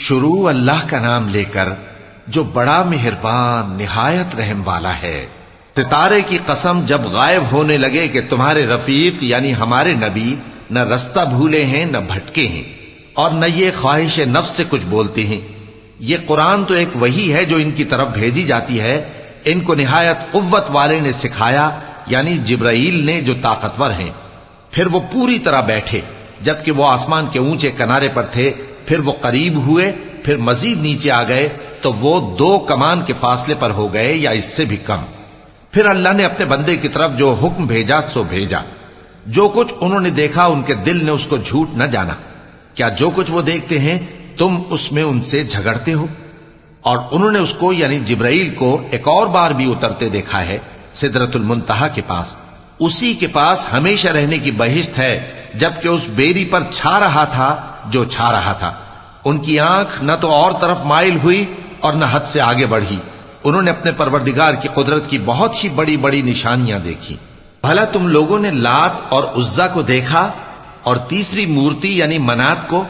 شروع اللہ کا نام لے کر جو بڑا مہربان نہایت رحم والا ہے۔ ستارے کی قسم جب غائب ہونے لگے کہ تمہارے رفیق یعنی ہمارے نبی نہ رستہ بھولے ہیں نہ بھٹکے ہیں اور نہ یہ خواہش نفس سے کچھ بولتے ہیں۔ یہ قرآن تو ایک وحی ہے جو ان کی طرف بھیجی جاتی ہے، ان کو نہایت قوت والے نے سکھایا یعنی جبرائیل نے جو طاقتور ہیں۔ پھر وہ پوری طرح بیٹھے جبکہ وہ آسمان کے اونچے کنارے پر تھے، پھر وہ قریب ہوئے، پھر مزید نیچے آ گئے تو وہ 2 کمان کے فاصلے پر ہو گئے یا اس سے بھی کم۔ پھر اللہ نے اپنے بندے کی طرف جو حکم بھیجا سو بھیجا۔ جو کچھ انہوں نے دیکھا ان کے دل نے اس کو جھوٹ نہ جانا۔ کیا جو کچھ وہ دیکھتے ہیں تم اس میں ان سے جھگڑتے ہو؟ اور انہوں نے اس کو یعنی جبرائیل کو ایک اور بار بھی اترتے دیکھا ہے سدرۃ المنتہا کے پاس۔ اسی کے پاس ہمیشہ رہنے کی بہشت ہے، جبکہ اس بیری پر چھا رہا تھا جو چھا رہا تھا۔ ان کی آنکھ نہ تو اور طرف مائل ہوئی اور نہ حد سے آگے بڑھی۔ انہوں نے اپنے پروردگار کی قدرت کی بہت ہی بڑی بڑی نشانیاں دیکھی۔ بھلا تم لوگوں نے لات اور عزا کو دیکھا اور تیسری مورتی یعنی منات کو؟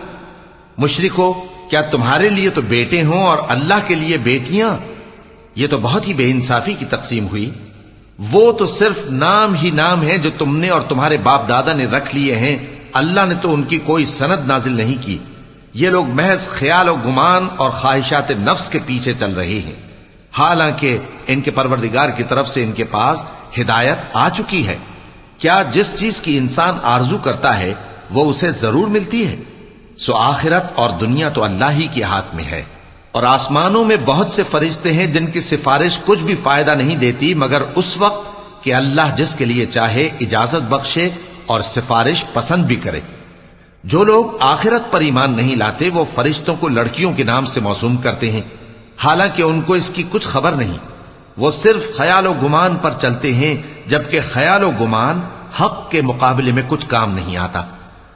مشرکو، کیا تمہارے لیے تو بیٹے ہوں اور اللہ کے لیے بیٹیاں؟ یہ تو بہت ہی بے انصافی کی تقسیم ہوئی۔ وہ تو صرف نام ہی نام ہے جو تم نے اور تمہارے باپ دادا نے رکھ لیے ہیں، اللہ نے تو ان کی کوئی سند نازل نہیں کی۔ یہ لوگ محض خیال و گمان اور خواہشات نفس کے پیچھے چل رہے ہیں، حالانکہ ان کے پروردگار کی طرف سے ان کے پاس ہدایت آ چکی ہے۔ کیا جس چیز کی انسان آرزو کرتا ہے وہ اسے ضرور ملتی ہے؟ سو آخرت اور دنیا تو اللہ ہی کے ہاتھ میں ہے۔ اور آسمانوں میں بہت سے فرشتے ہیں جن کی سفارش کچھ بھی فائدہ نہیں دیتی مگر اس وقت کہ اللہ جس کے لیے چاہے اجازت بخشے اور سفارش پسند بھی کرے۔ جو لوگ آخرت پر ایمان نہیں لاتے وہ فرشتوں کو لڑکیوں کے نام سے موسوم کرتے ہیں، حالانکہ ان کو اس کی کچھ خبر نہیں۔ وہ صرف خیال و گمان پر چلتے ہیں، جبکہ خیال و گمان حق کے مقابلے میں کچھ کام نہیں آتا۔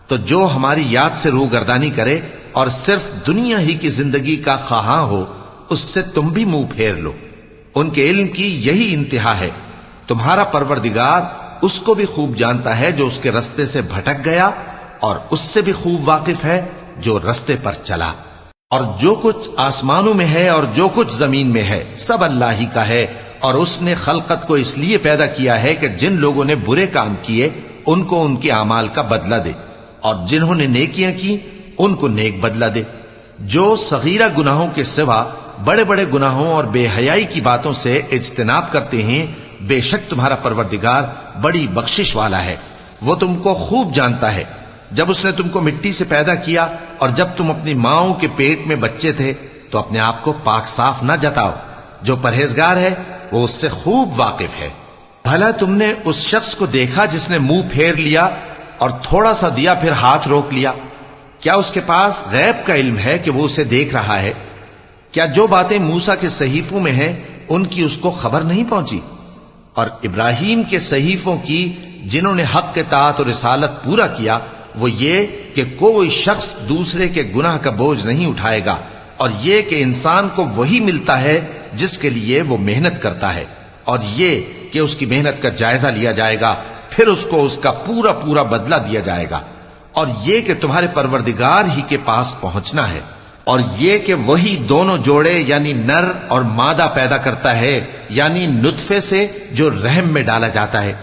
تو جو ہماری یاد سے روگردانی کرے اور صرف دنیا ہی کی زندگی کا خواہاں ہو، اس سے تم بھی منہ پھیر لو۔ ان کے علم کی یہی انتہا ہے۔ تمہارا پروردگار اس کو بھی خوب جانتا ہے جو اس کے رستے سے بھٹک گیا، اور اس سے بھی خوب واقف ہے جو رستے پر چلا۔ اور جو کچھ آسمانوں میں ہے اور جو کچھ زمین میں ہے سب اللہ ہی کا ہے، اور اس نے خلقت کو اس لیے پیدا کیا ہے کہ جن لوگوں نے برے کام کیے ان کو ان کے اعمال کا بدلہ دے، اور جنہوں نے نیکیاں کی ان کو نیک بدلہ دے۔ جو صغیرہ گناہوں کے سوا بڑے بڑے گناہوں اور بے حیائی کی باتوں سے اجتناب کرتے ہیں، بے شک تمہارا پروردگار بڑی بخشش والا ہے۔ وہ تم کو خوب جانتا ہے۔ جب اس نے تم کو مٹی سے پیدا کیا اور جب تم اپنی ماؤں کے پیٹ میں بچے تھے تو اپنے آپ کو پاک صاف نہ جتاؤ۔ جو پرہیزگار ہے وہ اس سے خوب واقف ہے۔ بھلا تم نے اس شخص کو دیکھا جس نے منہ پھیر لیا اور تھوڑا سا دیا پھر ہاتھ روک لیا؟ کیا اس کے پاس غیب کا علم ہے کہ وہ اسے دیکھ رہا ہے؟ کیا جو باتیں موسیٰ کے صحیفوں میں ہیں ان کی اس کو خبر نہیں پہنچی؟ اور ابراہیم کے صحیفوں کی جنہوں نے حق کے طاعت اور رسالت پورا کیا، وہ یہ کہ کوئی شخص دوسرے کے گناہ کا بوجھ نہیں اٹھائے گا، اور یہ کہ انسان کو وہی ملتا ہے جس کے لیے وہ محنت کرتا ہے، اور یہ کہ اس کی محنت کا جائزہ لیا جائے گا، پھر اس کو اس کا پورا پورا بدلہ دیا جائے گا، اور یہ کہ تمہارے پروردگار ہی کے پاس پہنچنا ہے، اور یہ کہ وہی دونوں جوڑے یعنی نر اور مادہ پیدا کرتا ہے یعنی نطفے سے جو رحم میں ڈالا جاتا ہے،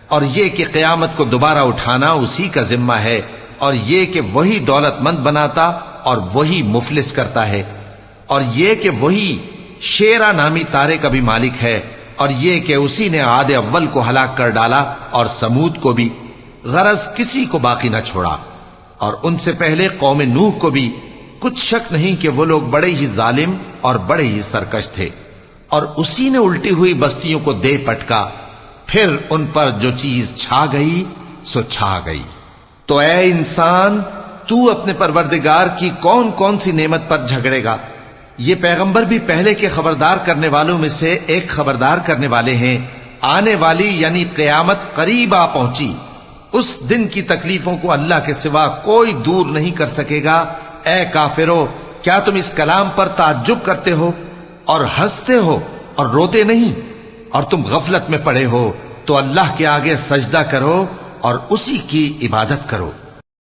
اور یہ کہ قیامت کو دوبارہ اٹھانا اسی کا ذمہ ہے، اور یہ کہ وہی دولت مند بناتا اور وہی مفلس کرتا ہے، اور یہ کہ وہی شیرا نامی تارے کا بھی مالک ہے، اور یہ کہ اسی نے عاد اول کو ہلاک کر ڈالا اور سمود کو بھی، غرض کسی کو باقی نہ چھوڑا، اور ان سے پہلے قوم نوح کو بھی۔ کچھ شک نہیں کہ وہ لوگ بڑے ہی ظالم اور بڑے ہی سرکش تھے، اور اسی نے الٹی ہوئی بستیوں کو دے پٹکا، پھر ان پر جو چیز چھا گئی سو چھا گئی۔ تو اے انسان، تو اپنے پروردگار کی کون کون سی نعمت پر جھگڑے گا؟ یہ پیغمبر بھی پہلے کے خبردار کرنے والوں میں سے ایک خبردار کرنے والے ہیں۔ آنے والی یعنی قیامت قریب آ پہنچی، اس دن کی تکلیفوں کو اللہ کے سوا کوئی دور نہیں کر سکے گا۔ اے کافرو، کیا تم اس کلام پر تعجب کرتے ہو اور ہنستے ہو اور روتے نہیں؟ اور تم غفلت میں پڑے ہو تو اللہ کے آگے سجدہ کرو اور اسی کی عبادت کرو۔